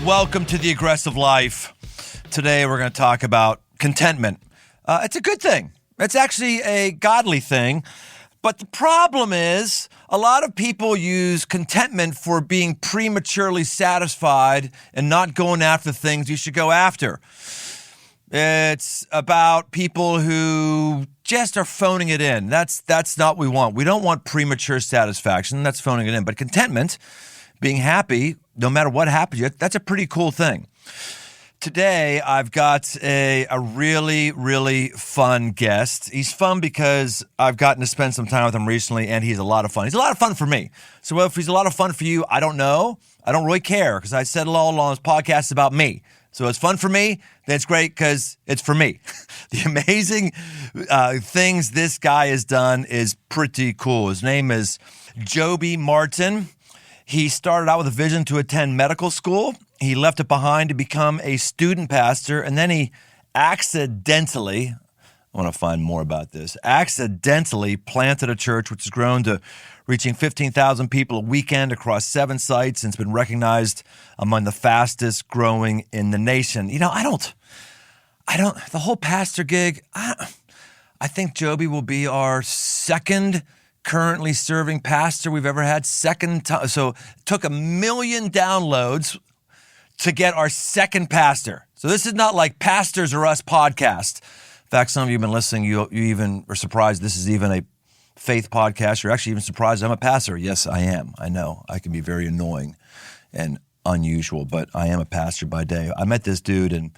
welcome to The Aggressive Life. Today we're going to talk about contentment. It's a good thing. It's actually a godly thing. But the problem is a lot of people use contentment for being prematurely satisfied and not going after the things you should go after. It's about people who just are phoning it in. That's not what we want. We don't want premature satisfaction. That's phoning it in. But contentment, being happy, no matter what happens, that's a pretty cool thing. Today, I've got a really, really fun guest. He's fun because I've gotten to spend some time with him recently, and he's a lot of fun. He's a lot of fun for me. So if he's a lot of fun for you, I don't know. I don't really care because I said it all along, this podcast is about me. So it's fun for me, then it's great because it's for me. The amazing things this guy has done is pretty cool. His name is Joby Martin. He started out with a vision to attend medical school. He left it behind to become a student pastor, and then he accidentally, I want to find more about this, accidentally planted a church which has grown to reaching 15,000 people a weekend across 7 sites and it's been recognized among the fastest growing in the nation. You know, I don't, the whole pastor gig, I think Joby will be our second currently serving pastor we've ever had, second time. So it took 1 million downloads to get our second pastor. So this is not like Pastors Or Us podcast. In fact, some of you have been listening, you even are surprised this is even a faith podcast. You're actually even surprised I'm a pastor. Yes, I am. I know. I can be very annoying and unusual, but I am a pastor by day. I met this dude and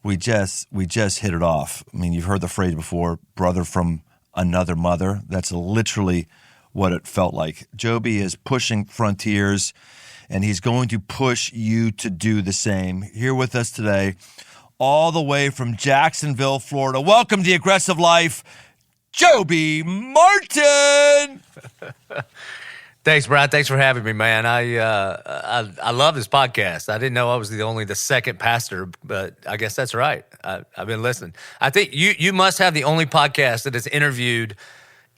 we just hit it off. I mean, you've heard the phrase before, brother from another mother. That's literally what it felt like. Joby is pushing frontiers, and he's going to push you to do the same. Here with us today, all the way from Jacksonville, Florida. Welcome to The Aggressive Life, Joby Martin. Thanks, Brian. Thanks for having me, man. I love this podcast. I didn't know I was the second pastor, but I guess that's right. I've been listening. I think you must have the only podcast that has interviewed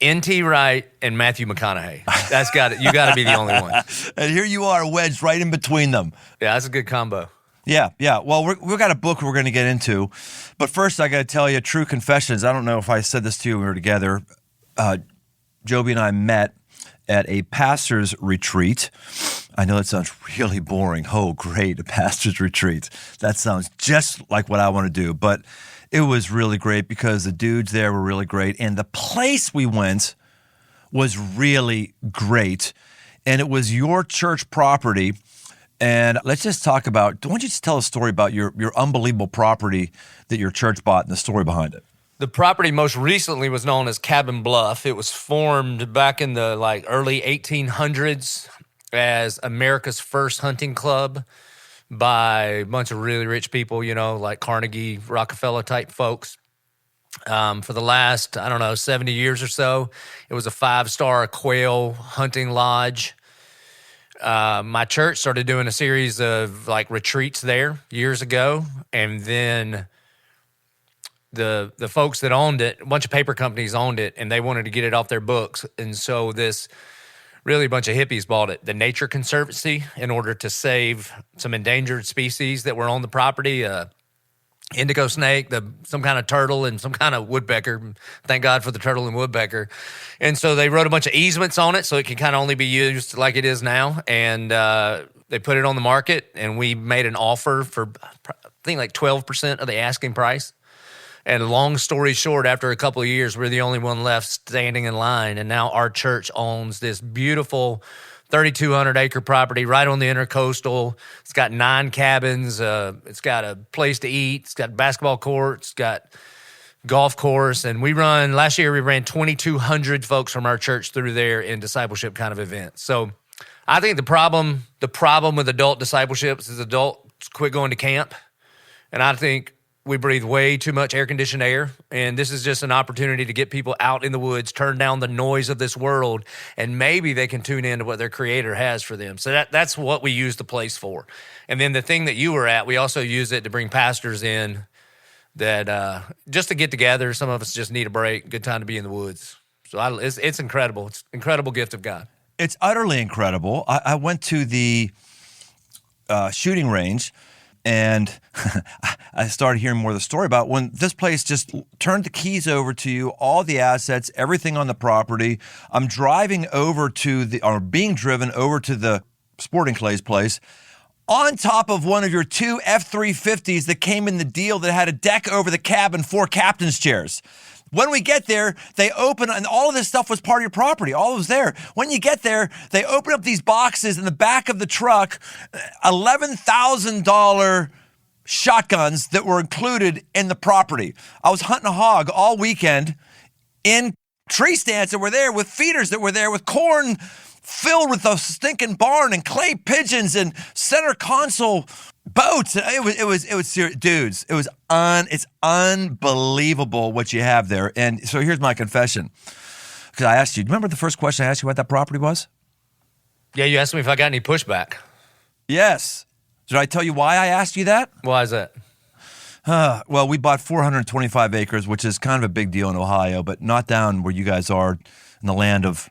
N.T. Wright and Matthew McConaughey. You got to be the only one. And here you are, wedged right in between them. Yeah, that's a good combo. Yeah. Well, we've got a book we're going to get into, but first I got to tell you, true confessions. I don't know if I said this to you when we were together. Joby and I met at a pastor's retreat. I know that sounds really boring. Oh, great, a pastor's retreat. That sounds just like what I want to do, but it was really great because the dudes there were really great, and the place we went was really great, and it was your church property. And let's just talk about, why don't you just tell a story about your unbelievable property that your church bought and the story behind it? The property most recently was known as Cabin Bluff. It was formed back in the early 1800s as America's first hunting club by a bunch of really rich people, like Carnegie, Rockefeller type folks. For the last, 70 years or so, it was a 5-star quail hunting lodge. My church started doing a series of retreats there years ago, and then the folks that owned it, a bunch of paper companies owned it, and they wanted to get it off their books. And so this really bunch of hippies bought it, the Nature Conservancy, in order to save some endangered species that were on the property, indigo snake, some kind of turtle, and some kind of woodpecker. Thank God for the turtle and woodpecker. And so they wrote a bunch of easements on it so it can kind of only be used like it is now. And they put it on the market, and we made an offer for, I think, 12% of the asking price. And long story short, after a couple of years, we're the only one left standing in line. And now our church owns this beautiful 3,200-acre property right on the intercoastal. It's got 9 cabins. It's got a place to eat. It's got basketball courts. It's got golf course. And last year we ran 2,200 folks from our church through there in discipleship kind of events. So I think the problem with adult discipleships is adults quit going to camp. And I think we breathe way too much air-conditioned air, and this is just an opportunity to get people out in the woods, turn down the noise of this world, and maybe they can tune into what their Creator has for them. So that's what we use the place for. And then the thing that you were at, we also use it to bring pastors in that just to get together. Some of us just need a break. Good time to be in the woods. So it's incredible. It's an incredible gift of God. It's utterly incredible. I went to the shooting range. And I started hearing more of the story about when this place just turned the keys over to you, all the assets, everything on the property. I'm driving over or being driven over to the Sporting Clays place on top of one of your two F-350s that came in the deal that had a deck over the cab and 4 captain's chairs. When we get there, they open, and all of this stuff was part of your property. All was there. When you get there, they open up these boxes in the back of the truck, $11,000 shotguns that were included in the property. I was hunting a hog all weekend in tree stands that were there, with feeders that were there, with corn filled with the stinking barn and clay pigeons and center console boats. It was serious, dudes. It's unbelievable what you have there. And so here's my confession. Because I asked you, do you remember the first question I asked you what that property was? Yeah, you asked me if I got any pushback. Yes. Did I tell you why I asked you that? Why is that? Well, we bought 425 acres, which is kind of a big deal in Ohio, but not down where you guys are in the land of,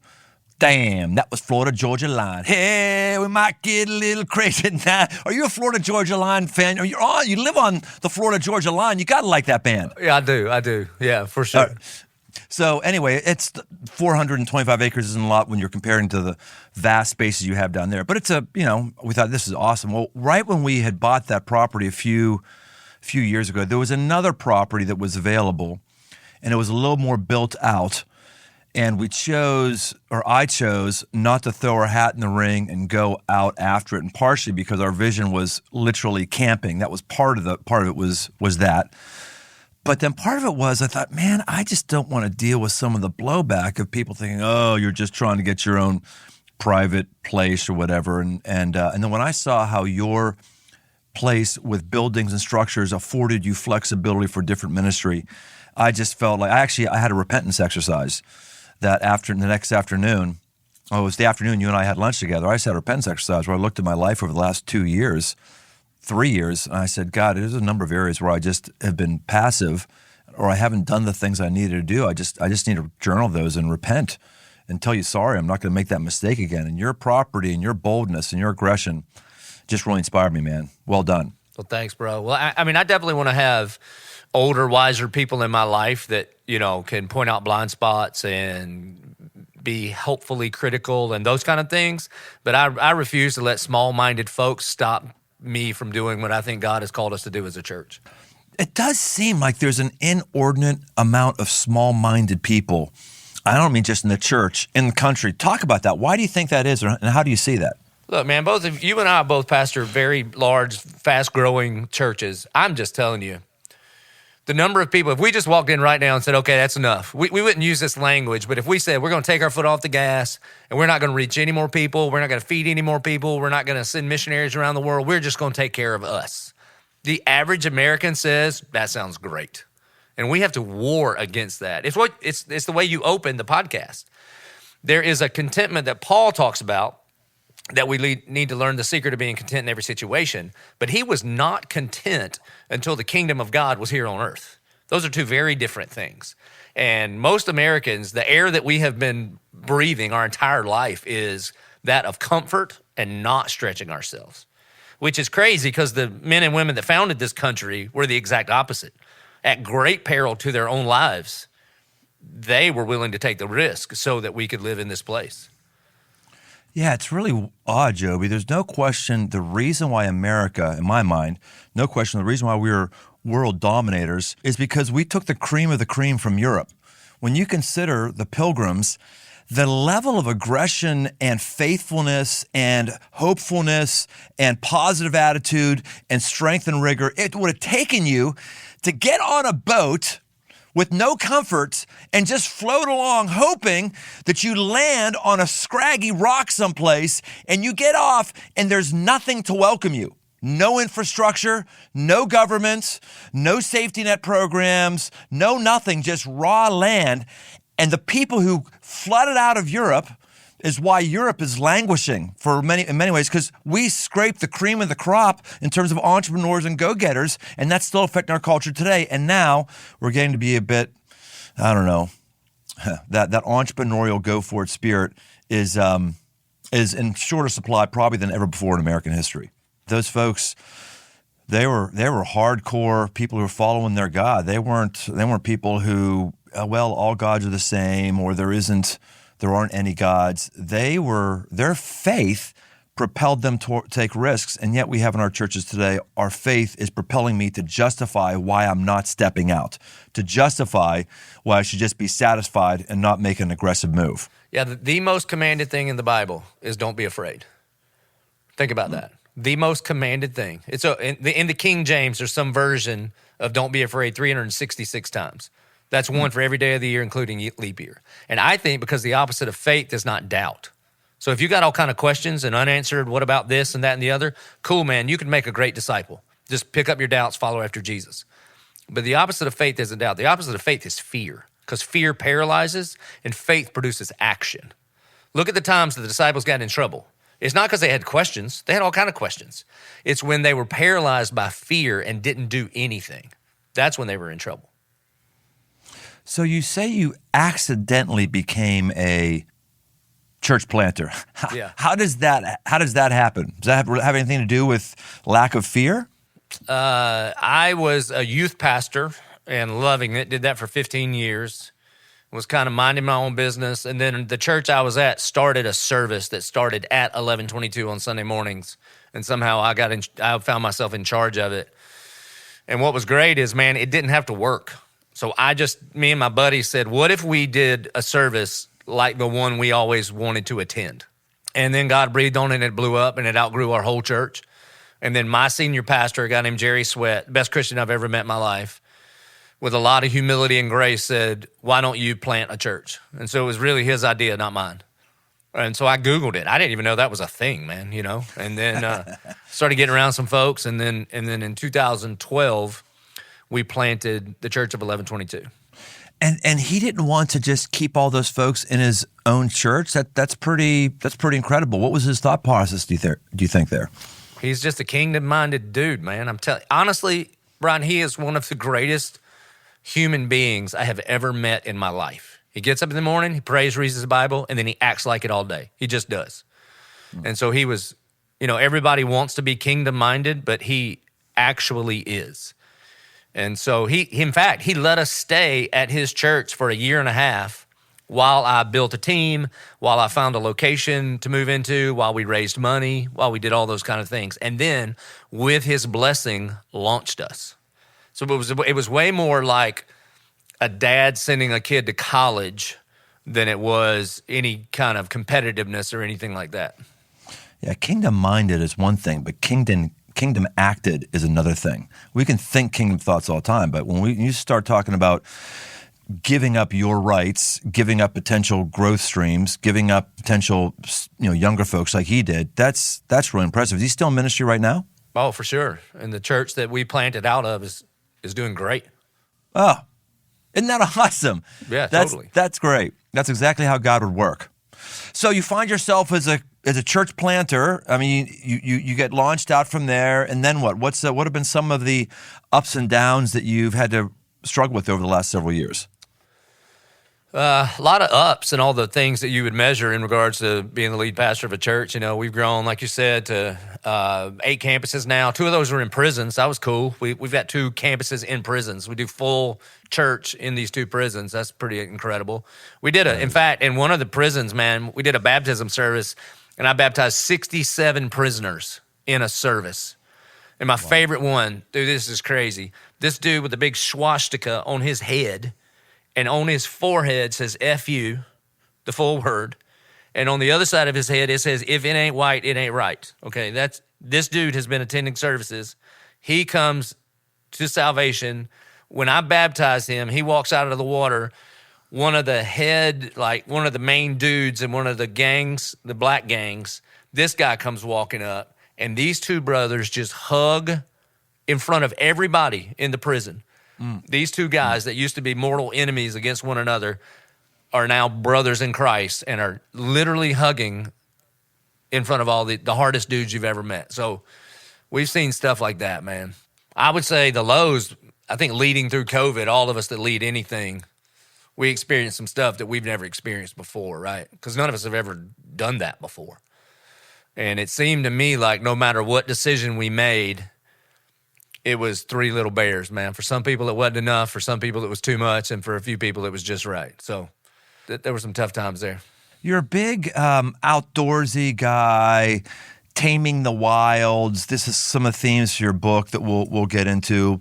damn, that was Florida-Georgia line. Hey, we might get a little crazy now. Are you a Florida-Georgia line fan? You live on the Florida-Georgia line. You got to like that band. Yeah, I do. Yeah, for sure. So anyway, it's 425 acres isn't a lot when you're comparing to the vast spaces you have down there. But we thought this is awesome. Well, right when we had bought that property a few years ago, there was another property that was available, and it was a little more built out. And I chose not to throw our hat in the ring and go out after it, and partially because our vision was literally camping. That was part of it was that. But then part of it was I thought, man, I just don't want to deal with some of the blowback of people thinking, oh, you're just trying to get your own private place or whatever. And then when I saw how your place with buildings and structures afforded you flexibility for different ministry, I just felt like I had a repentance exercise. The next afternoon, it was the afternoon you and I had lunch together. I just had a repentance exercise where I looked at my life over the last 3 years, and I said, God, there's a number of areas where I just have been passive, or I haven't done the things I needed to do. I just need to journal those and repent and tell you, sorry, I'm not going to make that mistake again. And your property and your boldness and your aggression just really inspired me, man. Well done. Well, thanks, bro. Well, I definitely want to have older, wiser people in my life that, can point out blind spots and be helpfully critical and those kind of things. But I refuse to let small-minded folks stop me from doing what I think God has called us to do as a church. It does seem like there's an inordinate amount of small-minded people. I don't mean just in the church, in the country. Talk about that. Why do you think that is, and how do you see that? Look, man, both of you and I both pastor very large, fast-growing churches. I'm just telling you, the number of people, if we just walked in right now and said, okay, that's enough, we wouldn't use this language, but if we said we're going to take our foot off the gas and we're not going to reach any more people, we're not going to feed any more people, we're not going to send missionaries around the world, we're just going to take care of us. The average American says, that sounds great. And we have to war against that. It's the way you open the podcast. There is a contentment that Paul talks about, that we need to learn the secret of being content in every situation. But he was not content until the kingdom of God was here on earth. Those are two very different things. And most Americans, the air that we have been breathing our entire life is that of comfort and not stretching ourselves, which is crazy because the men and women that founded this country were the exact opposite. At great peril to their own lives, they were willing to take the risk so that we could live in this place. Yeah, it's really odd, Joby. There's no question the reason why America, in my mind, no question the reason why we're world dominators is because we took the cream of the cream from Europe. When you consider the Pilgrims, the level of aggression and faithfulness and hopefulness and positive attitude and strength and rigor, it would have taken you to get on a boat with no comfort and just float along hoping that you land on a scraggy rock someplace and you get off and there's nothing to welcome you. No infrastructure, no governments, no safety net programs, no nothing, just raw land. And the people who flooded out of Europe is why Europe is languishing in many ways, because we scraped the cream of the crop in terms of entrepreneurs and go-getters, and that's still affecting our culture today. And now we're getting to be a bit, I don't know, that entrepreneurial go-for-it spirit is in shorter supply probably than ever before in American history. those folks, they were hardcore people who were following their God. They weren't people who, well, all gods are the same, or there aren't any gods. Their faith propelled them to take risks, and yet we have in our churches today, our faith is propelling me to justify why I'm not stepping out, to justify why I should just be satisfied and not make an aggressive move. Yeah, the most commanded thing in the Bible is don't be afraid. Think about that. The most commanded thing. It's in the King James, there's some version of don't be afraid 366 times. That's one for every day of the year, including leap year. And I think because the opposite of faith is not doubt. So if you got all kind of questions and unanswered, what about this and that and the other? Cool, man, you can make a great disciple. Just pick up your doubts, follow after Jesus. But the opposite of faith isn't doubt. The opposite of faith is fear, because fear paralyzes and faith produces action. Look at the times that the disciples got in trouble. It's not because they had questions. They had all kind of questions. It's when they were paralyzed by fear and didn't do anything. That's when they were in trouble. So you say you accidentally became a church planter. Yeah. How does that happen? Does that have anything to do with lack of fear? I was a youth pastor and loving it. Did that for 15 years. Was kind of minding my own business. And then the church I was at started a service that started at 11:22 on Sunday mornings. And somehow I found myself in charge of it. And what was great is, man, it didn't have to work. So me and my buddy said, what if we did a service like the one we always wanted to attend? And then God breathed on it and it blew up and it outgrew our whole church. And then my senior pastor, a guy named Jerry Sweat, best Christian I've ever met in my life, with a lot of humility and grace said, why don't you plant a church? And so it was really his idea, not mine. And so I Googled it. I didn't even know that was a thing, man, and then started getting around some folks. And then in 2012, we planted the Church of 1122. And he didn't want to just keep all those folks in his own church. That's pretty incredible. What was his thought process, do you think there? He's just a kingdom-minded dude, man. I'm telling you. Honestly, Brian, he is one of the greatest human beings I have ever met in my life. He gets up in the morning, he prays, reads his Bible, and then he acts like it all day. He just does. And so he was, everybody wants to be kingdom-minded, but he actually is. And so in fact, he let us stay at his church for a year and a half while I built a team, while I found a location to move into, while we raised money, while we did all those kind of things. And then with his blessing, launched us. So it was way more like a dad sending a kid to college than it was any kind of competitiveness or anything like that. Yeah, kingdom-minded is one thing, but kingdom acted is another thing. We can think kingdom thoughts all the time, but when you start talking about giving up your rights, giving up potential growth streams, giving up potential, younger folks like he did, that's really impressive. Is he still in ministry right now? Oh, for sure. And the church that we planted out of is doing great. Oh, isn't that awesome? Yeah, totally. That's great. That's exactly how God would work. So you find yourself as a church planter. I mean, you get launched out from there, and then what? What have been some of the ups and downs that you've had to struggle with over the last several years? A lot of ups and all the things that you would measure in regards to being the lead pastor of a church. We've grown, like you said, to 8 campuses now. 2 of those are in prisons. That was cool. We've got 2 campuses in prisons. We do full church in these 2 prisons. That's pretty incredible. We did in fact, in one of the prisons, man, we did a baptism service, and I baptized 67 prisoners in a service. And my favorite one, dude, this is crazy. This dude with the big swastika on his head, and on his forehead says F-U, the full word. And on the other side of his head, it says, if it ain't white, it ain't right. Okay, this dude has been attending services. He comes to salvation. When I baptize him, he walks out of the water. One of the main dudes in one of the gangs, the black gangs, this guy comes walking up, and these 2 brothers just hug in front of everybody in the prison. These 2 guys that used to be mortal enemies against one another are now brothers in Christ and are literally hugging in front of all the hardest dudes you've ever met. So we've seen stuff like that, man. I would say the lows, I think leading through COVID, all of us that lead anything, we experienced some stuff that we've never experienced before, right? Because none of us have ever done that before. And it seemed to me like no matter what decision we made, it was three little bears, man. For some people, it wasn't enough. For some people, it was too much. And for a few people, it was just right. So there were some tough times there. You're a big outdoorsy guy, taming the wilds. This is some of the themes for your book that we'll get into.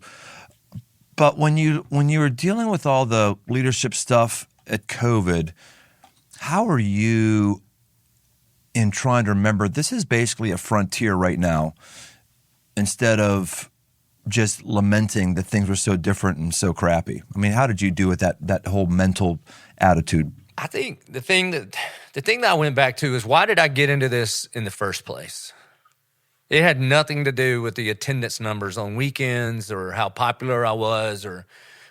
But when you were dealing with all the leadership stuff at COVID, how are you in trying to remember this is basically a frontier right now, instead of just lamenting that things were so different and so crappy? I mean, how did you do with that whole mental attitude? I think the thing that I went back to is, why did I get into this in the first place? It had nothing to do with the attendance numbers on weekends or how popular I was or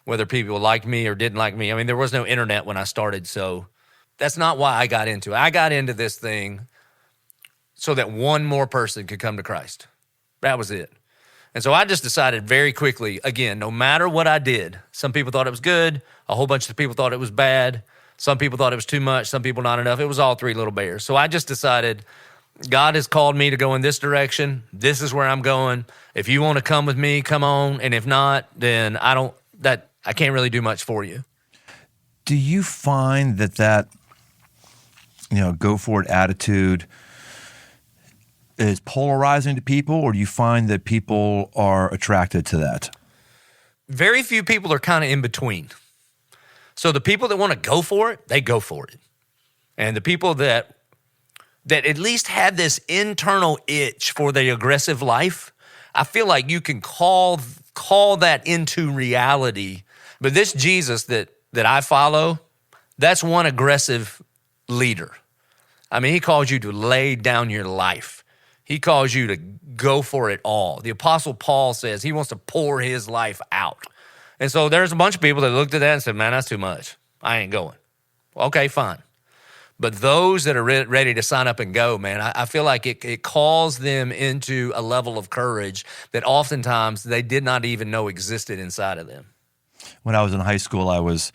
whether people liked me or didn't like me. I mean, there was no internet when I started, so that's not why I got into it. I got into this thing so that one more person could come to Christ. That was it. And so I just decided very quickly, again, no matter what I did, some people thought it was good, a whole bunch of people thought it was bad, some people thought it was too much, some people not enough. It was all three little bears. So I just decided, God has called me to go in this direction. This is where I'm going. If you want to come with me, come on. And if not, then I can't really do much for you. Do you find that go for it attitude is polarizing to people, or do you find that people are attracted to that? Very few people are kind of in between. So the people that want to go for it, they go for it. And the people that at least have this internal itch for the aggressive life, I feel like you can call that into reality. But this Jesus that I follow, that's one aggressive leader. I mean, he calls you to lay down your life. He calls you to go for it all. The Apostle Paul says he wants to pour his life out. And so there's a bunch of people that looked at that and said, man, that's too much. I ain't going. Okay, fine. But those that are ready to sign up and go, man, I feel like it calls them into a level of courage that oftentimes they did not even know existed inside of them. When I was in high school, I was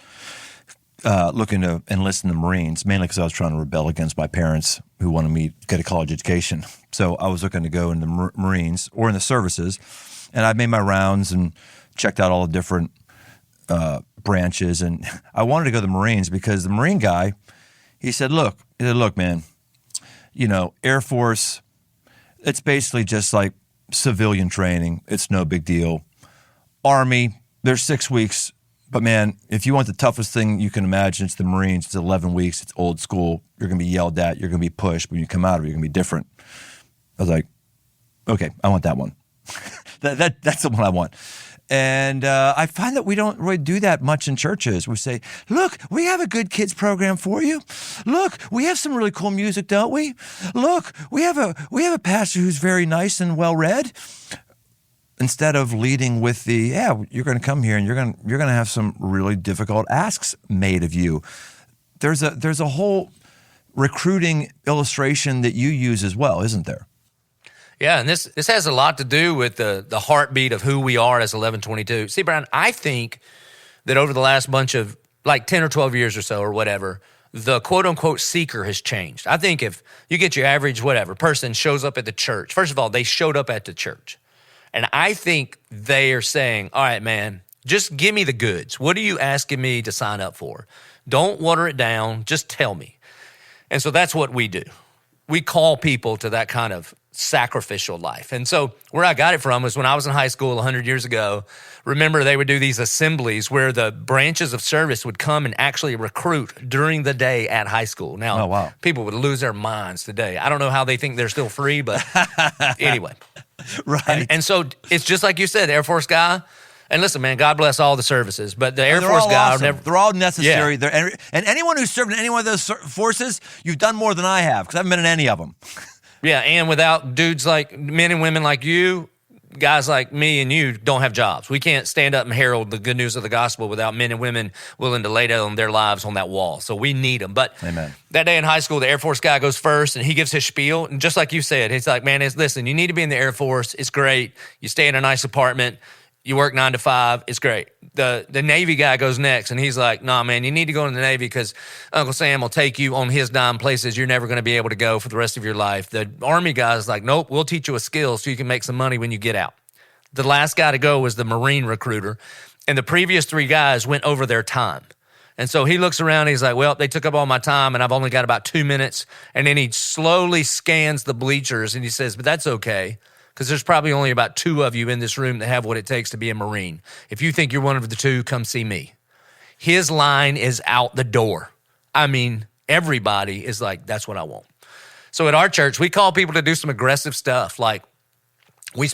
looking to enlist in the Marines, mainly because I was trying to rebel against my parents who wanted me to get a college education. So I was looking to go in the Marines or in the services, and I made my rounds and checked out all the different branches. And I wanted to go to the Marines because the Marine guy, he said, look, man, Air Force, it's basically just like civilian training. It's no big deal. Army, there's 6 weeks. But, man, if you want the toughest thing you can imagine, it's the Marines. It's 11 weeks. It's old school. You're going to be yelled at. You're going to be pushed. When you come out of it, you're going to be different. I was like, okay, I want that one. That's the one I want. And I find that we don't really do that much in churches. We say, look, we have a good kids program for you. Look, we have some really cool music, don't we? Look, we have a pastor who's very nice and well-read. Instead of leading with you're going to come here and you're going to have some really difficult asks made of you. There's a whole recruiting illustration that you use as well, isn't there? Yeah, and this has a lot to do with the heartbeat of who we are as 1122. See, Brian, I think that over the last bunch of like 10 or 12 years or so or whatever, the quote-unquote seeker has changed. I think if you get your average person shows up at the church, first of all, they showed up at the church. And I think they are saying, all right, man, just give me the goods. What are you asking me to sign up for? Don't water it down. Just tell me. And so that's what we do. We call people to that kind of sacrificial life. And so where I got it from was when I was in high school 100 years ago. Remember, they would do these assemblies where the branches of service would come and actually recruit during the day at high school. Now, oh, wow. People would lose their minds today. I don't know how they think they're still free, but anyway. Right. And so it's just like you said, Air Force guy. And listen, man, God bless all the services, but the Air Force guy, awesome. They're all necessary. Yeah. And anyone who's served in any one of those forces, you've done more than I have because I haven't been in any of them. Yeah, and without dudes like men and women like you, guys like me and you don't have jobs. We can't stand up and herald the good news of the gospel without men and women willing to lay down their lives on that wall. So we need them. But Amen. That day in high school, the Air Force guy goes first, and he gives his spiel. And just like you said, he's like, man, listen, you need to be in the Air Force. It's great. You stay in a nice apartment. You work 9 to 5. It's great. The Navy guy goes next, and he's like, nah, man, you need to go in the Navy because Uncle Sam will take you on his dime places you're never going to be able to go for the rest of your life. The Army guy's like, nope, we'll teach you a skill so you can make some money when you get out. The last guy to go was the Marine recruiter, and the previous 3 guys went over their time. And so he looks around, and he's like, well, they took up all my time, and I've only got about 2 minutes. And then he slowly scans the bleachers, and he says, but that's okay, because there's probably only about 2 of you in this room that have what it takes to be a Marine. If you think you're one of the 2, come see me. His line is out the door. I mean, everybody is like, that's what I want. So at our church, we call people to do some aggressive stuff. Like we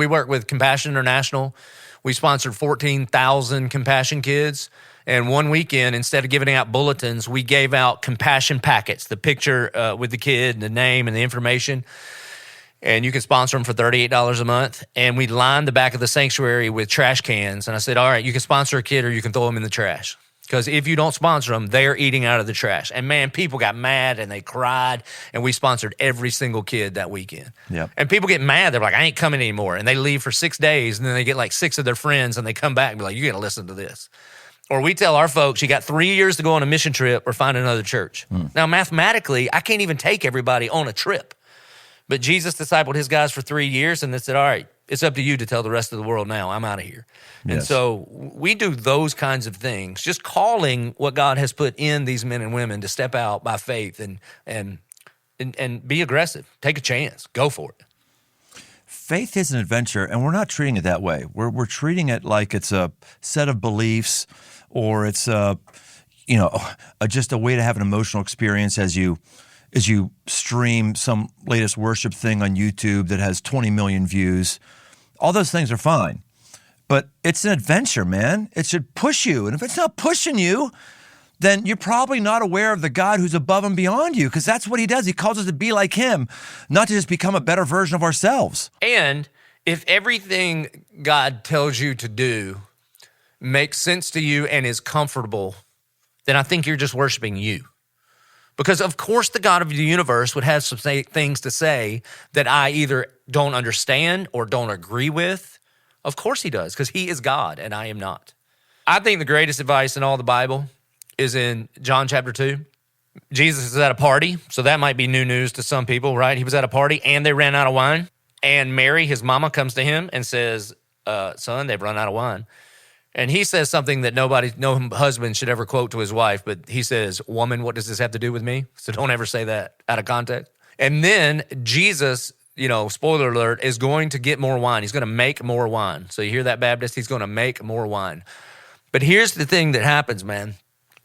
work with Compassion International. We sponsored 14,000 Compassion kids. And one weekend, instead of giving out bulletins, we gave out compassion packets, the picture with the kid and the name and the information. And you can sponsor them for $38 a month. And we lined the back of the sanctuary with trash cans. And I said, all right, you can sponsor a kid or you can throw them in the trash. Because if you don't sponsor them, they're eating out of the trash. And man, people got mad and they cried. And we sponsored every single kid that weekend. Yep. And people get mad. They're like, I ain't coming anymore. And they leave for 6 days. And then they get like 6 of their friends and they come back and be like, you got to listen to this. Or we tell our folks, you got 3 years to go on a mission trip or find another church. Now, mathematically, I can't even take everybody on a trip. But Jesus discipled his guys for 3 years, and they said, all right, it's up to you to tell the rest of the world now. I'm out of here. Yes. And so we do those kinds of things, just calling what God has put in these men and women to step out by faith and be aggressive. Take a chance. Go for it. Faith is an adventure, and we're not treating it that way. We're treating it like it's a set of beliefs, or it's just a way to have an emotional experience as you stream some latest worship thing on YouTube that has 20 million views. All those things are fine, but it's an adventure, man. It should push you, and if it's not pushing you, then you're probably not aware of the God who's above and beyond you, because that's what he does. He calls us to be like him, not to just become a better version of ourselves. And if everything God tells you to do makes sense to you and is comfortable, then I think you're just worshiping you. Because of course the God of the universe would have some things to say that I either don't understand or don't agree with. Of course he does, because he is God and I am not. I think the greatest advice in all the Bible is in John chapter 2. Jesus is at a party, so that might be new news to some people, right? He was at a party and they ran out of wine. And Mary, his mama, comes to him and says, son, they've run out of wine. And he says something that no husband should ever quote to his wife, but he says, woman, what does this have to do with me? So don't ever say that out of context. And then Jesus, spoiler alert, is going to get more wine. He's going to make more wine. So you hear that, Baptist? He's going to make more wine. But here's the thing that happens, man.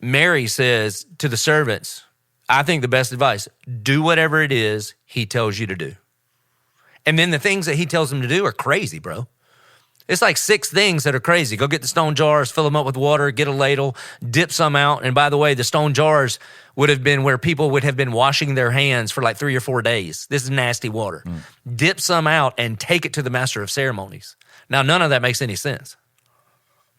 Mary says to the servants, I think the best advice, do whatever it is he tells you to do. And then the things that he tells them to do are crazy, bro. It's like 6 things that are crazy. Go get the stone jars, fill them up with water, get a ladle, dip some out. And by the way, the stone jars would have been where people would have been washing their hands for like 3 or 4 days. This is nasty water. Dip some out and take it to the master of ceremonies. Now, none of that makes any sense.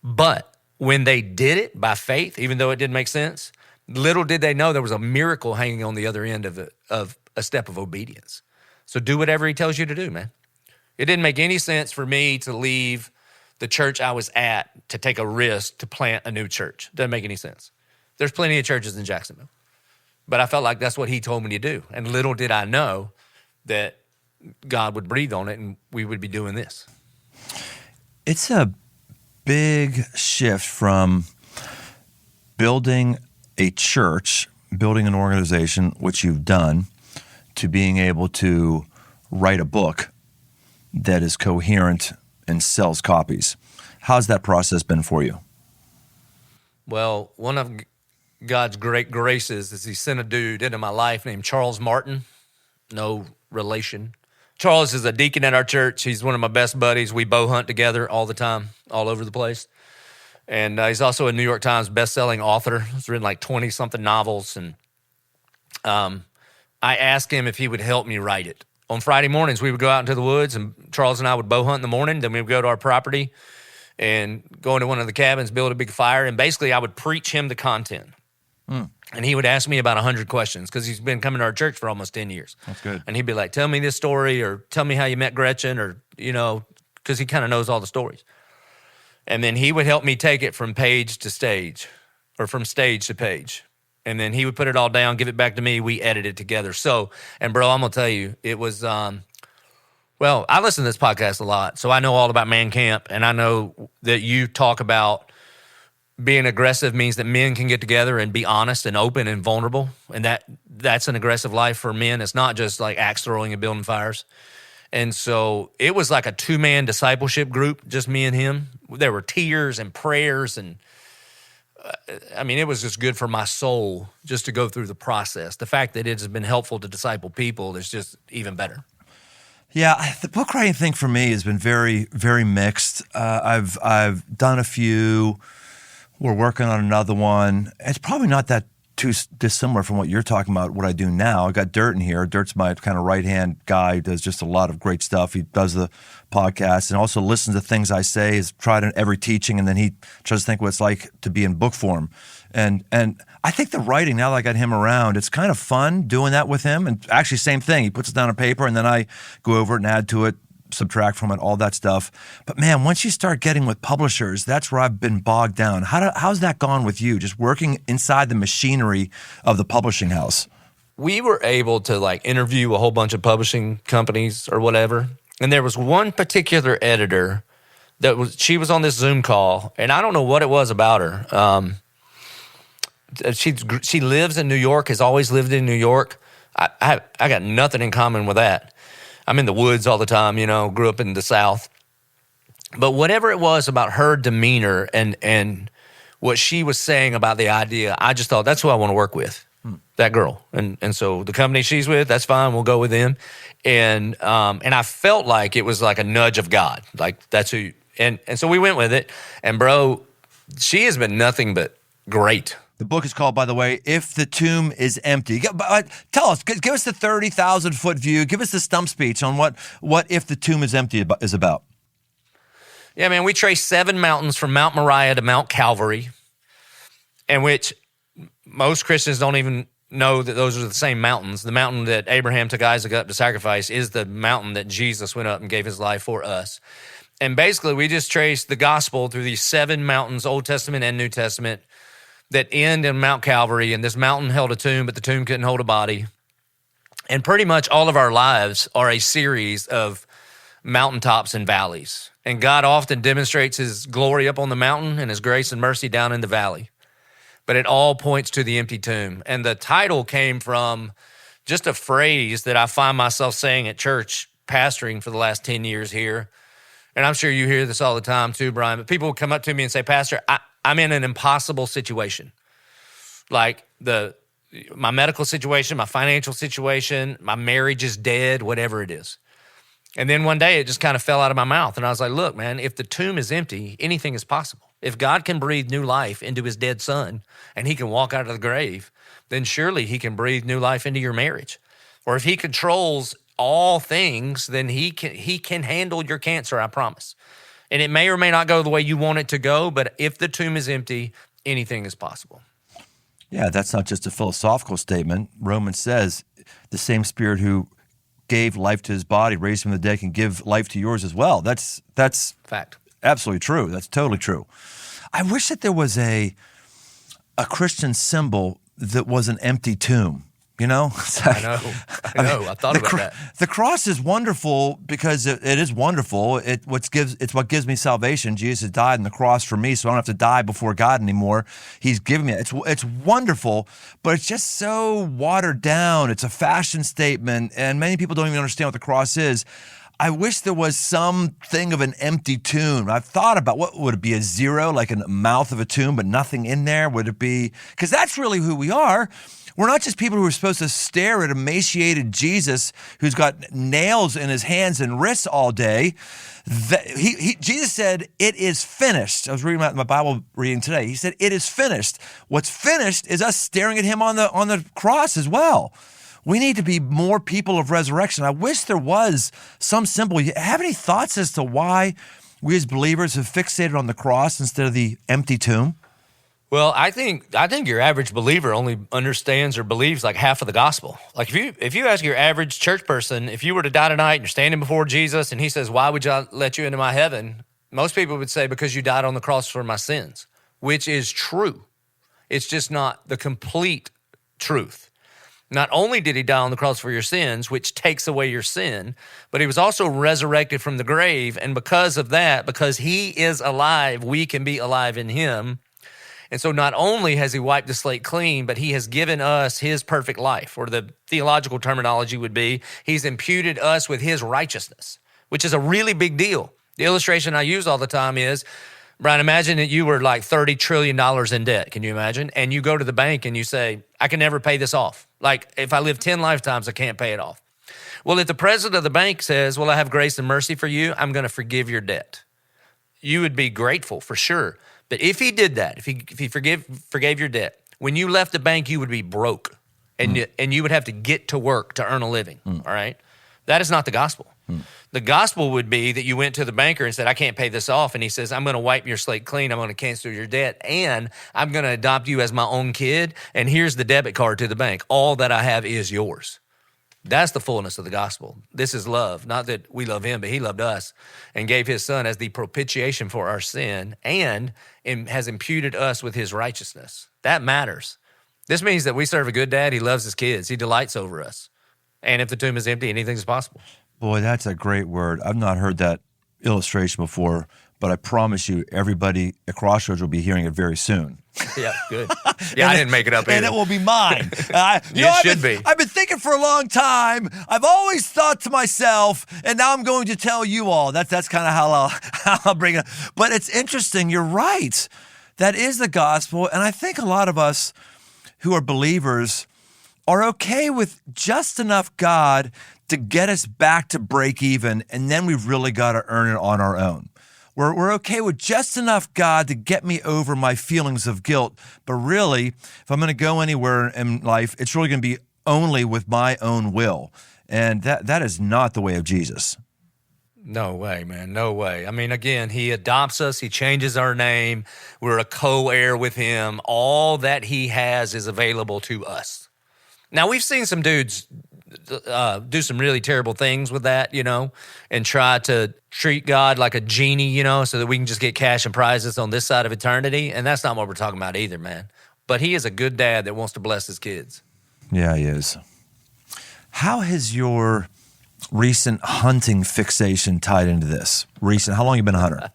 But when they did it by faith, even though it didn't make sense, little did they know there was a miracle hanging on the other end of a step of obedience. So do whatever he tells you to do, man. It didn't make any sense for me to leave the church I was at to take a risk to plant a new church. Doesn't make any sense. There's plenty of churches in Jacksonville. But I felt like that's what he told me to do. And little did I know that God would breathe on it and we would be doing this. It's a big shift from building a church, building an organization, which you've done, to being able to write a book that is coherent and sells copies. How's that process been for you? Well, one of God's great graces is he sent a dude into my life named Joby Martin. No relation. Charles is a deacon at our church. He's one of my best buddies. We bow hunt together all the time, all over the place. And he's also a New York Times best-selling author. He's written like 20-something novels. And I asked him if he would help me write it. On Friday mornings, we would go out into the woods, and Charles and I would bow hunt in the morning. Then we would go to our property and go into one of the cabins, build a big fire, and basically I would preach him the content. And he would ask me about 100 questions because he's been coming to our church for almost 10 years. That's good. And he'd be like, tell me this story, or tell me how you met Gretchen, or, because he kind of knows all the stories. And then he would help me take it from page to stage or from stage to page. And then he would put it all down, give it back to me. We edited together. So, and bro, I'm going to tell you, it was, well, I listen to this podcast a lot. So I know all about Man Camp. And I know that you talk about being aggressive means that men can get together and be honest and open and vulnerable. And that's an aggressive life for men. It's not just like axe throwing and building fires. And so it was like a 2-man discipleship group, just me and him. There were tears and prayers. And I mean, it was just good for my soul just to go through the process. The fact that it has been helpful to disciple people is just even better. Yeah, the book writing thing for me has been very, very mixed. I've done a few. We're working on another one. It's probably not that too dissimilar from what you're talking about, what I do now. I got Dirt in here. Dirt's my kind of right-hand guy. He does just a lot of great stuff. He does the podcast and also listens to things I say. He's tried in every teaching, and then he tries to think what it's like to be in book form. And I think the writing, now that I got him around, it's kind of fun doing that with him. And actually, same thing. He puts it down on paper, and then I go over it and add to it, subtract from it, all that stuff. But man, once you start getting with publishers, that's where I've been bogged down. How's that gone with you, just working inside the machinery of the publishing house? We were able to like interview a whole bunch of publishing companies or whatever. And there was one particular editor she was on this Zoom call, and I don't know what it was about her. She lives in New York, has always lived in New York. I got nothing in common with that. I'm in the woods all the time, grew up in the South. But whatever it was about her demeanor and what she was saying about the idea, I just thought, that's who I want to work with, that girl. And so the company she's with, that's fine, we'll go with them. And I felt like it was like a nudge of God. Like, that's who, and so we went with it. And bro, she has been nothing but great. The book is called, by the way, If the Tomb is Empty. Tell us, give us the 30,000-foot view. Give us the stump speech on what If the Tomb is Empty is about. Yeah, man, we traced 7 mountains from Mount Moriah to Mount Calvary, in which most Christians don't even know that those are the same mountains. The mountain that Abraham took Isaac up to sacrifice is the mountain that Jesus went up and gave his life for us. And basically, we just traced the gospel through these 7 mountains, Old Testament and New Testament, that end in Mount Calvary, and this mountain held a tomb, but the tomb couldn't hold a body. And pretty much all of our lives are a series of mountaintops and valleys. And God often demonstrates his glory up on the mountain and his grace and mercy down in the valley. But it all points to the empty tomb. And the title came from just a phrase that I find myself saying at church, pastoring for the last 10 years here. And I'm sure you hear this all the time too, Brian, but people will come up to me and say, Pastor, I'm in an impossible situation. Like my medical situation, my financial situation, my marriage is dead, whatever it is. And then one day it just kind of fell out of my mouth. And I was like, look, man, if the tomb is empty, anything is possible. If God can breathe new life into his dead son and he can walk out of the grave, then surely he can breathe new life into your marriage. Or if he controls all things, then he can handle your cancer, I promise. And it may or may not go the way you want it to go, but if the tomb is empty, anything is possible. Yeah, that's not just a philosophical statement. Romans says the same Spirit who gave life to his body, raised from the dead, can give life to yours as well. That's fact. Absolutely true. That's totally true. I wish that there was a Christian symbol that was an empty tomb. I know. I thought about that. The cross is wonderful because it is wonderful. It's what gives me salvation. Jesus has died on the cross for me, so I don't have to die before God anymore. He's given me it. It's wonderful, but it's just so watered down. It's a fashion statement, and many people don't even understand what the cross is. I wish there was something of an empty tomb. I've thought about what would it be, a zero, like in the mouth of a tomb, but nothing in there? Would it be? Because that's really who we are. We're not just people who are supposed to stare at emaciated Jesus who's got nails in his hands and wrists all day. Jesus said, it is finished. I was reading my Bible reading today. He said, it is finished. What's finished is us staring at him on the cross as well. We need to be more people of resurrection. I wish there was some symbol. You have any thoughts as to why we as believers have fixated on the cross instead of the empty tomb? Well, I think your average believer only understands or believes like half of the gospel. Like if you ask your average church person, if you were to die tonight and you're standing before Jesus and he says, why would I let you into my heaven? Most people would say, because you died on the cross for my sins, which is true. It's just not the complete truth. Not only did he die on the cross for your sins, which takes away your sin, but he was also resurrected from the grave. And because of that, because he is alive, we can be alive in him. And so not only has he wiped the slate clean, but he has given us his perfect life, or the theological terminology would be, he's imputed us with his righteousness, which is a really big deal. The illustration I use all the time is, Brian, imagine that you were like $30 trillion in debt. Can you imagine? And you go to the bank and you say, I can never pay this off. Like if I live 10 lifetimes, I can't pay it off. Well, if the president of the bank says, well, I have grace and mercy for you, I'm going to forgive your debt. You would be grateful for sure. But if he did that, if he forgave your debt, when you left the bank, you would be broke and you would have to get to work to earn a living. All right. That is not the gospel. The gospel would be that you went to the banker and said, I can't pay this off. And he says, I'm going to wipe your slate clean. I'm going to cancel your debt. And I'm going to adopt you as my own kid. And here's the debit card to the bank. All that I have is yours. That's the fullness of the gospel. This is love. Not that we love him, but he loved us and gave his son as the propitiation for our sin and has imputed us with his righteousness. That matters. This means that we serve a good dad. He loves his kids. He delights over us. And if the tomb is empty, anything is possible. Boy, that's a great word. I've not heard that illustration before, but I promise you, everybody at Crossroads will be hearing it very soon. Yeah, good. Yeah, I didn't make it up either. And it will be mine. It should be. I've been thinking for a long time. I've always thought to myself, and now I'm going to tell you all. That's kind of how I'll bring it up. But it's interesting. You're right. That is the gospel. And I think a lot of us who are believers are okay with just enough God to get us back to break even, and then we've really got to earn it on our own. We're okay with just enough God to get me over my feelings of guilt, but really, if I'm going to go anywhere in life, it's really going to be only with my own will, and that is not the way of Jesus. No way, man. No way. I mean, again, he adopts us. He changes our name. We're a co-heir with him. All that he has is available to us. Now, we've seen some dudes do some really terrible things with that, and try to treat God like a genie, so that we can just get cash and prizes on this side of eternity. And that's not what we're talking about either, man. But he is a good dad that wants to bless his kids. Yeah, he is. How has your recent hunting fixation tied into this? How long have you been a hunter?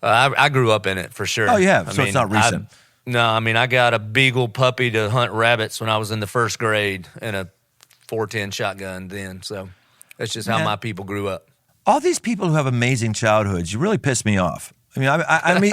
I grew up in it for sure. Oh, yeah. So it's not recent. I got a beagle puppy to hunt rabbits when I was in the first grade and a .410 shotgun then. So that's just how my people grew up. All these people who have amazing childhoods, you really piss me off. I mean,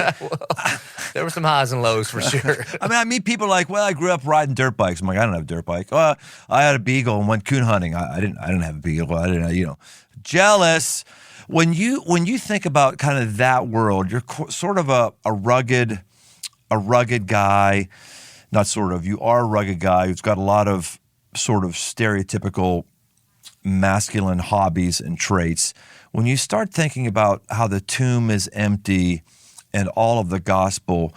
there were some highs and lows for sure. I meet people like, well, I grew up riding dirt bikes. I'm like, I don't have a dirt bike. I had a beagle and went coon hunting. I didn't have a beagle. I didn't, jealous. When you think about kind of that world, you're sort of a rugged guy. Not sort of. You are a rugged guy who's got a lot of sort of stereotypical masculine hobbies and traits. When you start thinking about how the tomb is empty and all of the gospel,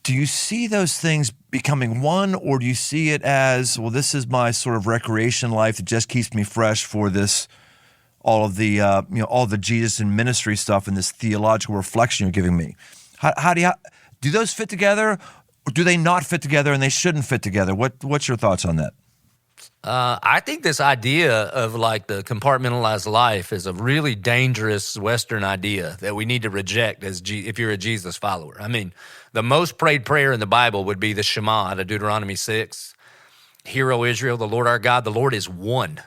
do you see those things becoming one, or do you see it as, well, this is my sort of recreation life that just keeps me fresh for this, all of the all the Jesus and ministry stuff and this theological reflection you're giving me? How do those fit together, or do they not fit together and they shouldn't fit together? What's your thoughts on that? I think this idea of like the compartmentalized life is a really dangerous Western idea that we need to reject if you're a Jesus follower. I mean, the most prayed prayer in the Bible would be the Shema out of Deuteronomy 6. Hear, O Israel, the Lord our God, the Lord is one.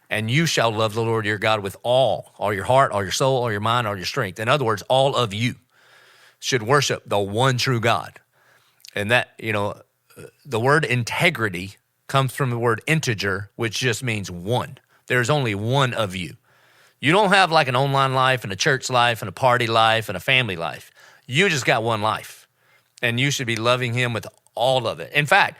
And you shall love the Lord your God with all your heart, all your soul, all your mind, all your strength. In other words, all of you should worship the one true God. And that, the word integrity comes from the word integer, which just means one. There's only one of you. You don't have like an online life and a church life and a party life and a family life. You just got one life, and you should be loving him with all of it. In fact,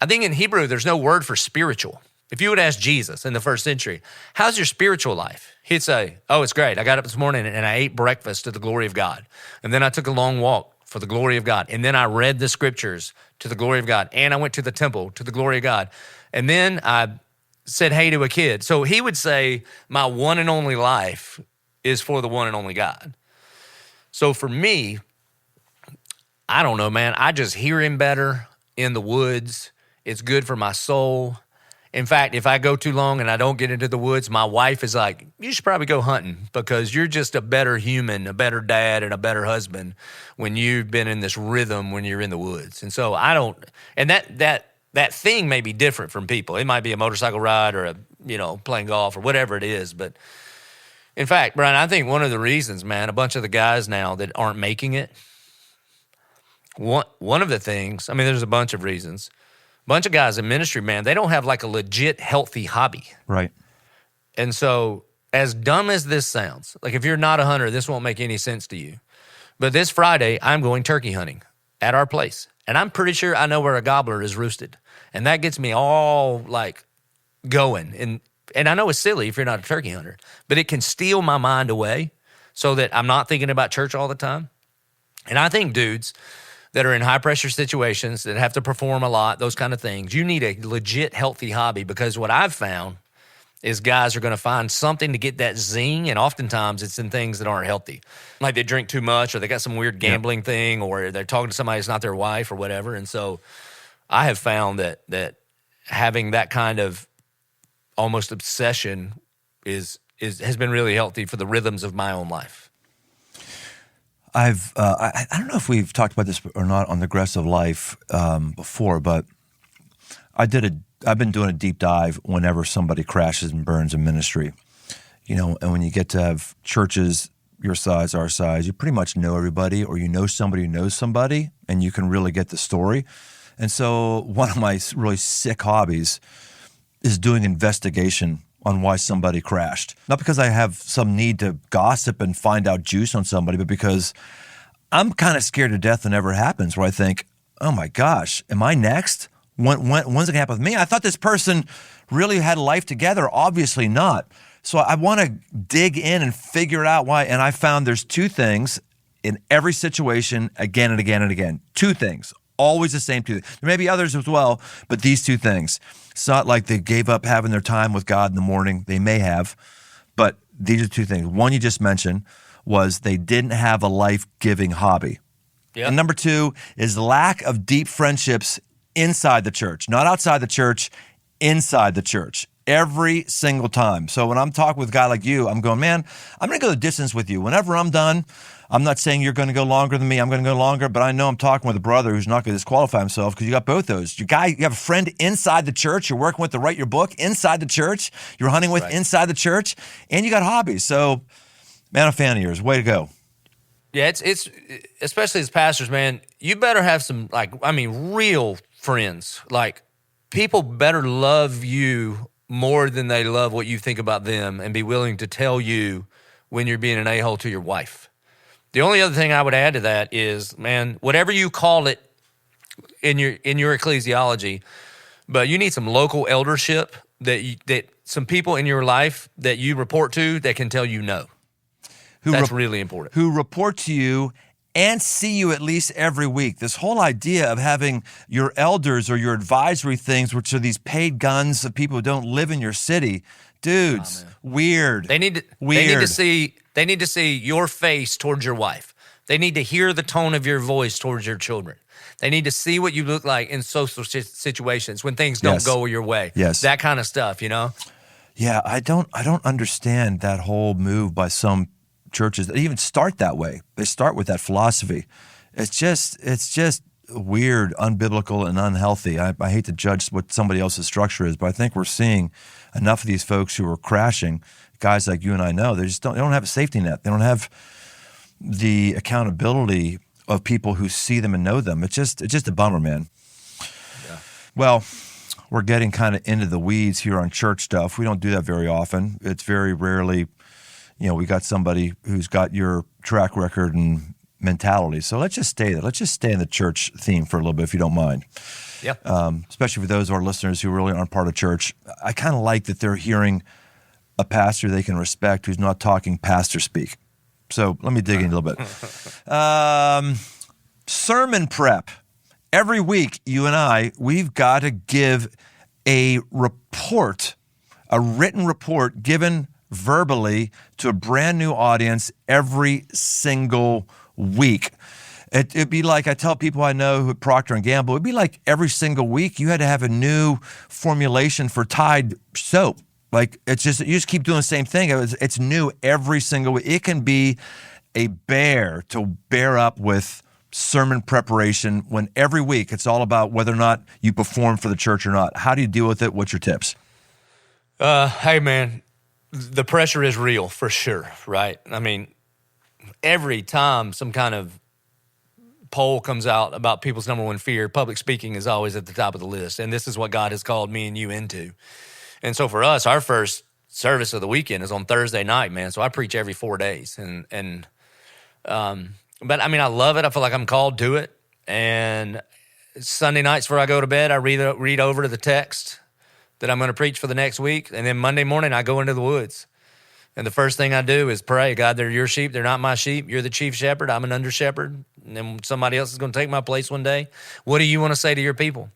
I think in Hebrew, there's no word for spiritual. If you would ask Jesus in the first century, how's your spiritual life? He'd say, oh, it's great. I got up this morning and I ate breakfast to the glory of God. And then I took a long walk for the glory of God. And then I read the scriptures to the glory of God. And I went to the temple to the glory of God. And then I said hey to a kid. So he would say, my one and only life is for the one and only God. So for me, I don't know, man. I just hear him better in the woods. It's good for my soul. In fact, if I go too long and I don't get into the woods, my wife is like, you should probably go hunting because you're just a better human, a better dad, and a better husband when you've been in this rhythm when you're in the woods. And so I don't, and that thing may be different from people. It might be a motorcycle ride or playing golf or whatever it is. But in fact, Brian, I think one of the reasons, man, a bunch of the guys now that aren't making it, one of the things, I mean, there's a bunch of reasons. Bunch of guys in ministry, man, they don't have like a legit healthy hobby. Right. And so as dumb as this sounds, like if you're not a hunter, this won't make any sense to you. But this Friday, I'm going turkey hunting at our place. And I'm pretty sure I know where a gobbler is roosted. And that gets me all like going. And I know it's silly if you're not a turkey hunter, but it can steal my mind away so that I'm not thinking about church all the time. And I think dudes that are in high-pressure situations, that have to perform a lot, those kind of things, you need a legit healthy hobby because what I've found is guys are going to find something to get that zing, and oftentimes it's in things that aren't healthy. Like they drink too much or they got some weird gambling thing or they're talking to somebody that's not their wife or whatever. And so I have found that having that kind of almost obsession has been really healthy for the rhythms of my own life. I don't know if we've talked about this or not on the Aggressive Life before, but I've been doing a deep dive whenever somebody crashes and burns in ministry. And when you get to have churches your size, our size, you pretty much know everybody or you know somebody who knows somebody and you can really get the story. And so one of my really sick hobbies is doing investigation on why somebody crashed. Not because I have some need to gossip and find out juice on somebody, but because I'm kind of scared to death whenever it happens where I think, oh my gosh, am I next? When's it going to happen with me? I thought this person really had life together. Obviously not. So I want to dig in and figure out why. And I found there's two things in every situation again and again and again. Two things. Always the same two. There may be others as well, but these two things. It's not like they gave up having their time with God in the morning. They may have, but these are two things. One you just mentioned was they didn't have a life-giving hobby. Yep. And number two is lack of deep friendships inside the church, not outside the church, inside the church. Every single time. So when I'm talking with a guy like you, I'm going, man, I'm going to go the distance with you. Whenever I'm done, I'm not saying you're going to go longer than me. I'm going to go longer, but I know I'm talking with a brother who's not going to disqualify himself because you got both those. You have a friend inside the church. You're working with to write your book inside the church. You're hunting with inside the church, and you got hobbies. So, man, I'm a fan of yours. Way to go. Yeah, it's especially as pastors, man. You better have some real friends. Like people better love you more than they love what you think about them and be willing to tell you when you're being an a-hole to your wife. The only other thing I would add to that is, man, whatever you call it in your ecclesiology, but you need some local eldership that some people in your life that you report to that can tell you no. That's really important. Who report to you and see you at least every week. This whole idea of having your elders or your advisory things, which are these paid guns of people who don't live in your city, dudes, weird. They need to see your face towards your wife. They need to hear the tone of your voice towards your children. They need to see what you look like in social situations when things don't go your way. Yes. That kind of stuff, Yeah, I don't understand that whole move by some churches that even start that way. They start with that philosophy. It's just weird, unbiblical, and unhealthy. I hate to judge what somebody else's structure is, but I think we're seeing enough of these folks who are crashing, guys like you and I know, they don't have a safety net. They don't have the accountability of people who see them and know them. It's just a bummer, man. Yeah. Well, we're getting kind of into the weeds here on church stuff. We don't do that very often. It's very rarely, we got somebody who's got your track record and mentality. So let's just stay there. Let's just stay in the church theme for a little bit, if you don't mind. Yeah. Especially for those of our listeners who really aren't part of church. I kind of like that they're hearing a pastor they can respect who's not talking pastor speak. So let me dig in a little bit. Sermon prep. Every week, you and we've got to give a report, a written report given verbally to a brand new audience every single week. It'd be like, I tell people I know who at Procter & Gamble, it'd be like every single week you had to have a new formulation for Tide soap. Like, it's just, you just keep doing the same thing. It's new every single week. It can be a bear to bear up with sermon preparation when every week it's all about whether or not you perform for the church or not. How do you deal with it? What's your tips? Hey, man, the pressure is real for sure, right? I mean, every time some kind of poll comes out about people's number one fear, public speaking is always at the top of the list. And this is what God has called me and you into. And so for us, our first service of the weekend is on Thursday night, man. So I preach every 4 days. But I mean, I love it. I feel like I'm called to it. And Sunday nights before I go to bed, I read over the text that I'm going to preach for the next week. And then Monday morning, I go into the woods. And the first thing I do is pray, God, they're your sheep. They're not my sheep. You're the chief shepherd. I'm an under shepherd. And then somebody else is going to take my place one day. What do you want to say to your people?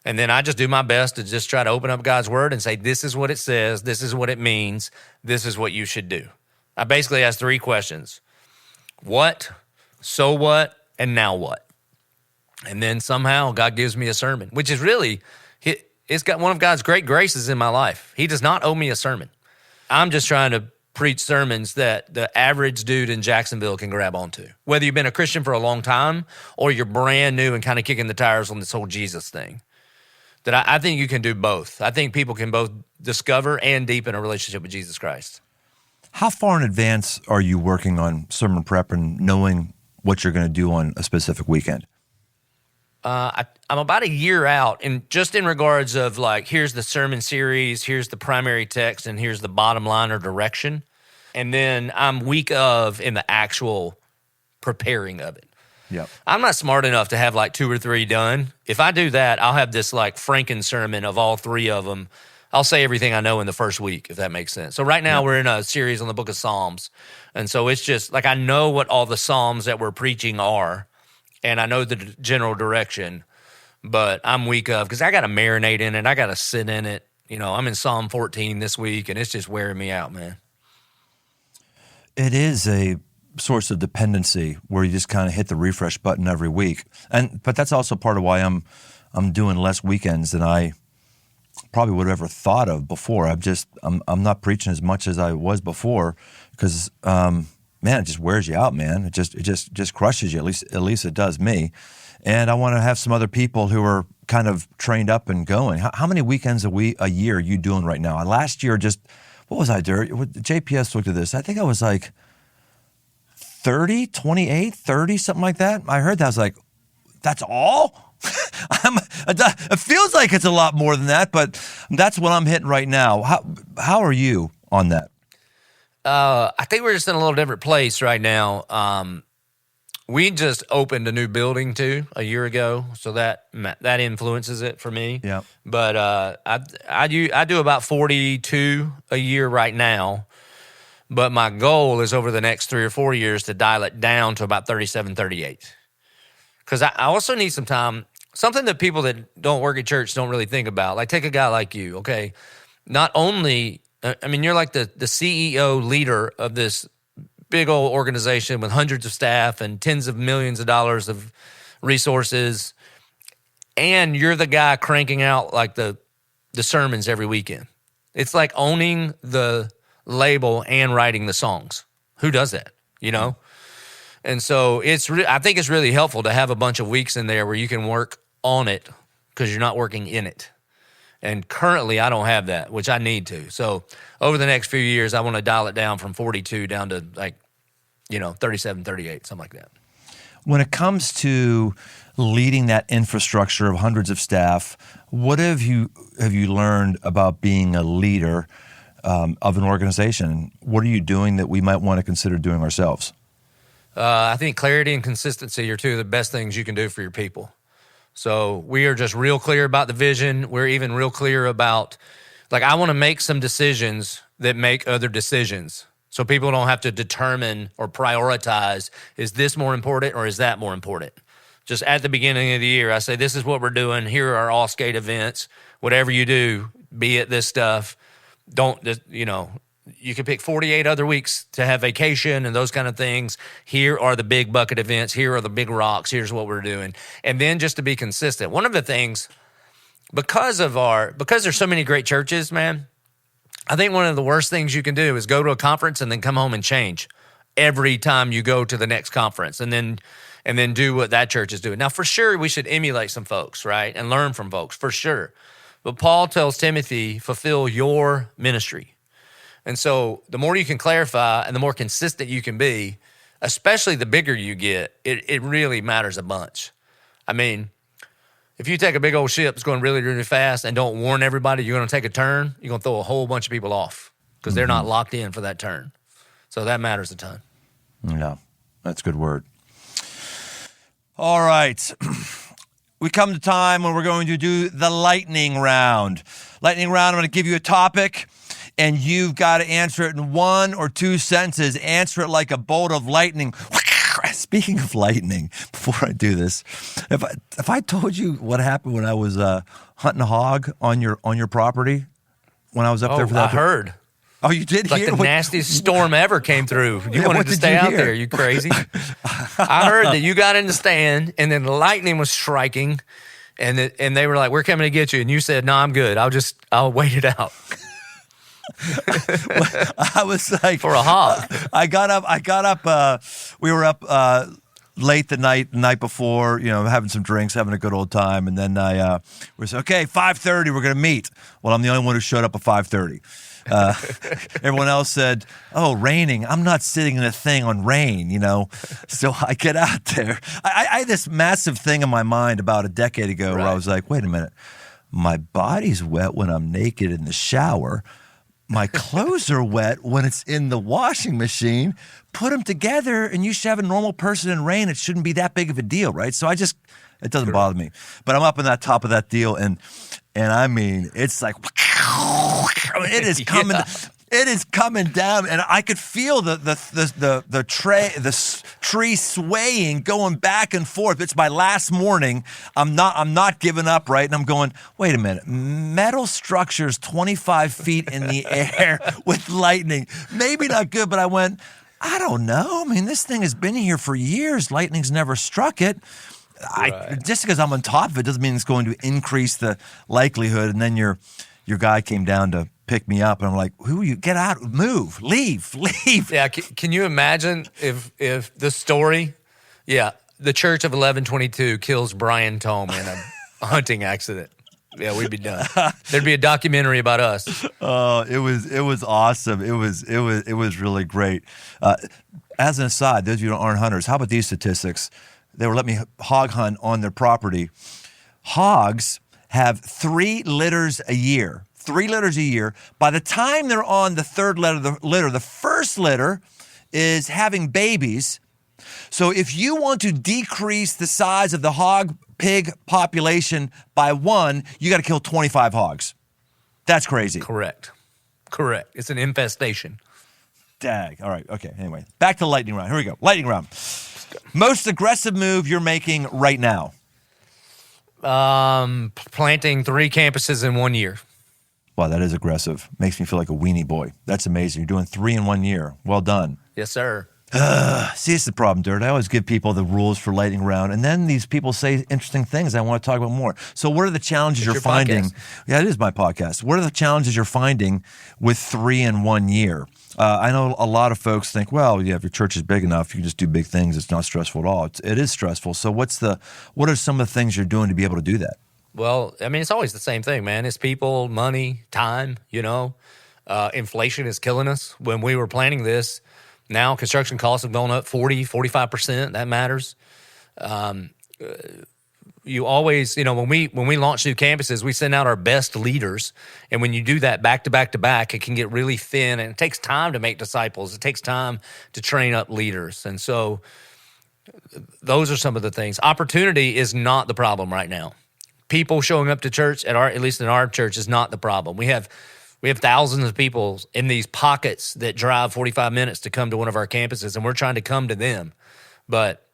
And then I just do my best to just try to open up God's word and say, this is what it says. This is what it means. This is what you should do. I basically ask 3 questions. What, so what, and now what? And then somehow God gives me a sermon, which is really, it's got one of God's great graces in my life. He does not owe me a sermon. I'm just trying to preach sermons that the average dude in Jacksonville can grab onto. Whether you've been a Christian for a long time or you're brand new and kind of kicking the tires on this whole Jesus thing. That I think you can do both. I think people can both discover and deepen a relationship with Jesus Christ. How far in advance are you working on sermon prep and knowing what you're going to do on a specific weekend? I'm about a year out, and just in regards of like, here's the sermon series, here's the primary text, and here's the bottom line or direction. And then I'm week of in the actual preparing of it. Yep. I'm not smart enough to have like 2 or 3 done. If I do that, I'll have this like Franken sermon of all 3 of them. I'll say everything I know in the first week, if that makes sense. So right now we're in a series on the book of Psalms. And so it's just like I know what all the Psalms that we're preaching are, and I know the general direction, but I'm week of, because I got to marinate in it. I got to sit in it. You know, I'm in Psalm 14 this week, and it's just wearing me out, man. It is a source of dependency where you just kind of hit the refresh button every week. But that's also part of why I'm doing less weekends than I probably would have ever thought of before. I'm not preaching as much as I was before because man, it just wears you out, man. It just crushes you. At least it does me. And I want to have some other people who are kind of trained up and going. How many weekends a year are you doing right now? Last year, what was I doing? JPS looked at this. I think I was like 30, 28, 30, something like that. I heard that. I was like, that's all? It feels like it's a lot more than that, but that's what I'm hitting right now. How are you on that? I think we're just in a little different place right now. We just opened a new building too a year ago, so that influences it for me. Yeah. But I do about 42 a year right now. But my goal is over the next 3 or 4 years to dial it down to about 37, 38. Because I also need some time, something that people that don't work at church don't really think about. Like take a guy like you, okay? Not only, I mean, you're like the CEO leader of this big old organization with hundreds of staff and tens of millions of dollars of resources, and you're the guy cranking out like the sermons every weekend. It's like owning the label and writing the songs. Who does that, you know? And so I think it's really helpful to have a bunch of weeks in there where you can work on it because you're not working in it. And currently I don't have that, which I need to. So over the next few years, I want to dial it down from 42 down to 37, 38, something like that. When it comes to leading that infrastructure of hundreds of staff, what have you learned about being a leader of an organization? What are you doing that we might want to consider doing ourselves? I think clarity and consistency are 2 of the best things you can do for your people. So we are just real clear about the vision. We're even real clear about, I want to make some decisions that make other decisions. So people don't have to determine or prioritize, is this more important or is that more important? Just at the beginning of the year, I say, this is what we're doing. Here are our all-skate events. Whatever you do, be it this stuff, don't You can pick 48 other weeks to have vacation and those kind of things. Here are the big bucket events. Here are the big rocks. Here's what we're doing. And then just to be consistent, one of the things, because there's so many great churches, man, I think one of the worst things you can do is go to a conference and then come home and change every time you go to the next conference and then do what that church is doing. Now, for sure, we should emulate some folks, right? And learn from folks, for sure. But Paul tells Timothy, fulfill your ministry. And so the more you can clarify and the more consistent you can be, especially the bigger you get, it really matters a bunch. I mean, if you take a big old ship that's going really, really fast and don't warn everybody you're going to take a turn, you're going to throw a whole bunch of people off because they're not locked in for that turn. So that matters a ton. Yeah, that's a good word. All right. We come to time when we're going to do the lightning round. Lightning round, I'm going to give you a topic, and you've got to answer it in 1 or 2 sentences. Answer it like a bolt of lightning. Speaking of lightning, before I do this, if I told you what happened when I was hunting a hog on your property, when I was up there for that, I heard. Oh, you did like hear? The nastiest storm ever came through. You wanted to stay out there. You crazy? I heard that you got in the stand, and then the lightning was striking, and they were like, "We're coming to get you," and you said, "No, I'm good. I'll wait it out." I was like, for a hog. I got up. We were up late the night before, having some drinks, having a good old time, and then we said, okay, 5:30, we're gonna meet. Well, I'm the only one who showed up at 5:30. Everyone else said, oh, raining. I'm not sitting in a thing on rain, So I get out there. I had this massive thing in my mind about a decade ago where I was like, wait a minute. My body's wet when I'm naked in the shower. My clothes are wet when it's in the washing machine. Put them together and you should have a normal person in rain. It shouldn't be that big of a deal, right? So it doesn't bother me. But I'm up in that top of that deal and I mean, it's like, it is coming. Yeah. It is coming down, and I could feel the tree swaying, going back and forth. It's my last morning. I'm not giving up, right? And I'm going, wait a minute. Metal structures 25 feet in the air with lightning. Maybe not good, but I went, I don't know. I mean, this thing has been here for years. Lightning's never struck it. Just because I'm on top of it doesn't mean it's going to increase the likelihood. And then your guy came down to pick me up, and I'm like, who are you? Get out, move, leave. Yeah, can you imagine if the story, the Church of 1122 kills Brian Tome in a hunting accident. Yeah, we'd be done. There'd be a documentary about us. Oh, it was awesome. It was really great. As an aside, those of you who aren't hunters, how about these statistics? They were letting me hog hunt on their property. Hogs have 3 litters a year. 3 litters a year. By the time they're on the third litter, the first litter is having babies. So if you want to decrease the size of the hog pig population by 1, you got to kill 25 hogs. That's crazy. Correct. It's an infestation. Dag. All right. Okay. Anyway, back to the lightning round. Here we go. Lightning round. Most aggressive move you're making right now? Planting 3 campuses in 1 year. Wow, that is aggressive. Makes me feel like a weenie boy. That's amazing. You're doing 3 in 1 year. Well done. Yes, sir. See, it's the problem, Dirt. I always give people the rules for lightning round, and then these people say interesting things I want to talk about more. So what are the challenges you're finding? Podcast. Yeah, it is my podcast. What are the challenges you're finding with 3 in 1 year? I know a lot of folks think, well, yeah, if your church is big enough, you can just do big things. It's not stressful at all. It is stressful. So what are some of the things you're doing to be able to do that? Well, I mean, it's always the same thing, man. It's people, money, time, Inflation is killing us. When we were planning this, now construction costs have gone up 40, 45%. That matters. You always, when we launch new campuses, we send out our best leaders. And when you do that back to back to back, it can get really thin. And it takes time to make disciples. It takes time to train up leaders. And so those are some of the things. Opportunity is not the problem right now. People showing up to church at least in our church is not the problem. We have thousands of people in these pockets that drive 45 minutes to come to one of our campuses, and we're trying to come to them. But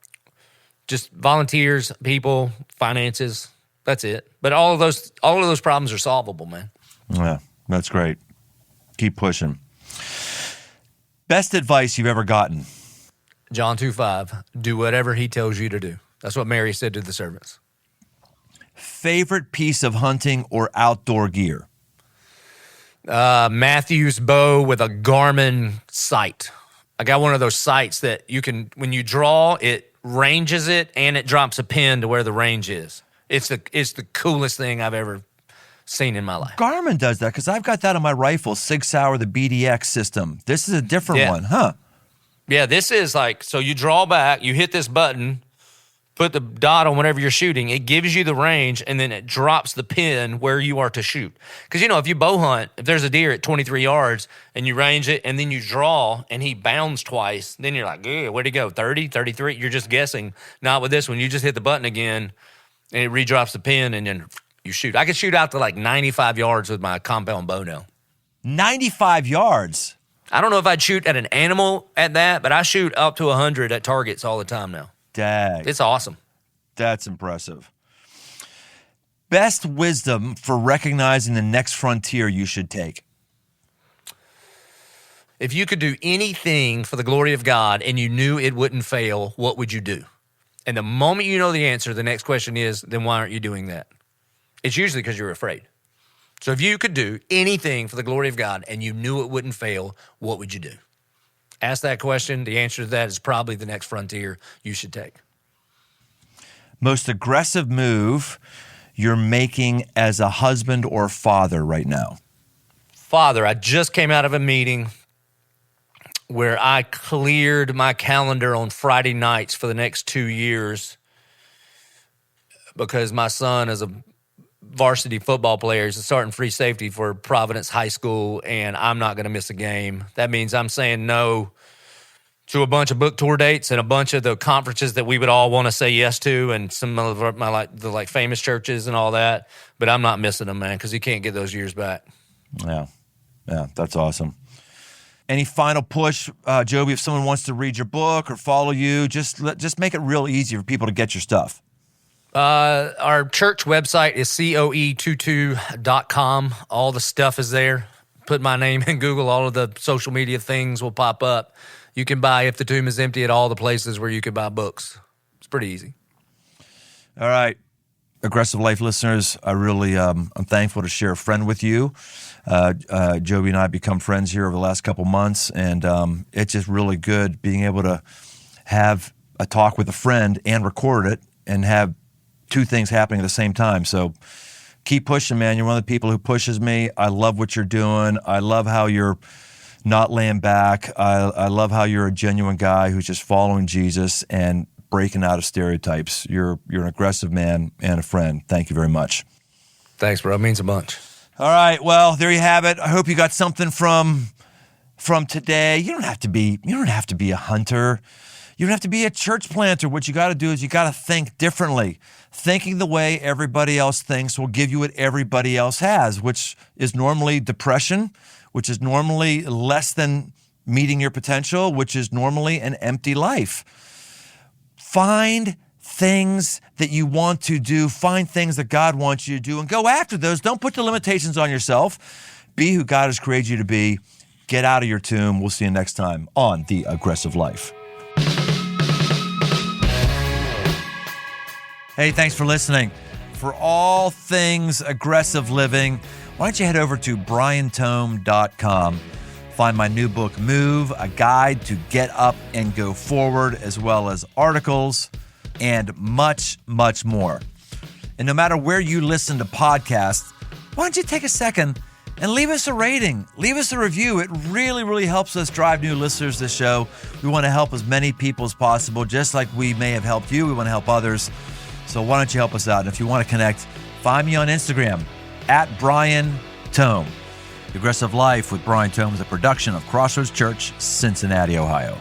just volunteers, people, finances, that's it. But all of those problems are solvable, man. Yeah, that's great. Keep pushing. Best advice you've ever gotten? John 2:5, do whatever he tells you to do. That's what Mary said to the servants. Favorite piece of hunting or outdoor gear? Matthew's bow with a Garmin sight. I got one of those sights that you can, when you draw, it ranges it and it drops a pin to where the range is. It's the coolest thing I've ever seen in my life. Garmin does that because I've got that on my rifle, Sig Sauer, the BDX system. This is a different one, huh? Yeah, this is like, so you draw back, you hit this button, put the dot on whatever you're shooting, it gives you the range, and then it drops the pin where you are to shoot. Because, if you bow hunt, if there's a deer at 23 yards and you range it and then you draw and he bounds twice, then you're like, yeah, where'd he go, 30, 33? You're just guessing. Not with this one. You just hit the button again and it redrops the pin and then you shoot. I could shoot out to like 95 yards with my compound bow now. 95 yards? I don't know if I'd shoot at an animal at that, but I shoot up to 100 at targets all the time now. Dang. It's awesome. That's impressive. Best wisdom for recognizing the next frontier you should take? If you could do anything for the glory of God and you knew it wouldn't fail, what would you do? And the moment you know the answer, the next question is, then why aren't you doing that? It's usually because you're afraid. So if you could do anything for the glory of God and you knew it wouldn't fail, what would you do? Ask that question. The answer to that is probably the next frontier you should take. Most aggressive move you're making as a husband or father right now? Father, I just came out of a meeting where I cleared my calendar on Friday nights for the next 2 years because my son is a varsity football player. He's a starting free safety for Providence High School, and I'm not going to miss a game. That means I'm saying no to a bunch of book tour dates and a bunch of the conferences that we would all want to say yes to, and some of my famous churches and all that. But I'm not missing them, man, because he can't get those years back. Yeah, that's awesome. Any final push, Joby? If someone wants to read your book or follow you, just make it real easy for people to get your stuff. Our church website is coe22.com. All the stuff is there. Put my name in Google. All of the social media things will pop up. You can buy If the Tomb is Empty at all the places where you can buy books. It's pretty easy. All right. Aggressive Life listeners, I really, I'm thankful to share a friend with you. Joby and I have become friends here over the last couple months, and it's just really good being able to have a talk with a friend and record it and have two things happening at the same time. So keep pushing, man. You're one of the people who pushes me. I love what you're doing. I love how you're not laying back. I love how you're a genuine guy who's just following Jesus and breaking out of stereotypes. You're an aggressive man and a friend. Thank you very much. Thanks, bro. It means a bunch. All right. Well, there you have it. I hope you got something from today. You don't have to be a hunter. You don't have to be a church planter. What you got to do is you got to think differently. Thinking the way everybody else thinks will give you what everybody else has, which is normally depression, which is normally less than meeting your potential, which is normally an empty life. Find things that you want to do. Find things that God wants you to do and go after those. Don't put the limitations on yourself. Be who God has created you to be. Get out of your tomb. We'll see you next time on The Aggressive Life. Hey, thanks for listening. For all things aggressive living, why don't you head over to briantome.com. Find my new book, Move, a guide to get up and go forward, as well as articles and much, much more. And no matter where you listen to podcasts, why don't you take a second and leave us a rating, leave us a review. It really, really helps us drive new listeners to the show. We want to help as many people as possible, just like we may have helped you. We want to help others. So why don't you help us out? And if you want to connect, find me on Instagram at Brian Tome. The Aggressive Life with Brian Tome is a production of Crossroads Church, Cincinnati, Ohio.